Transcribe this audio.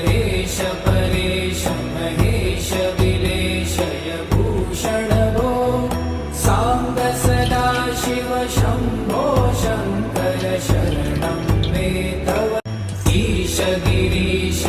नरेश परेश महेश विलेशय भूषण भो सांब सदा शिव शंभो शंकर शरणं मे तव ईश गिरीश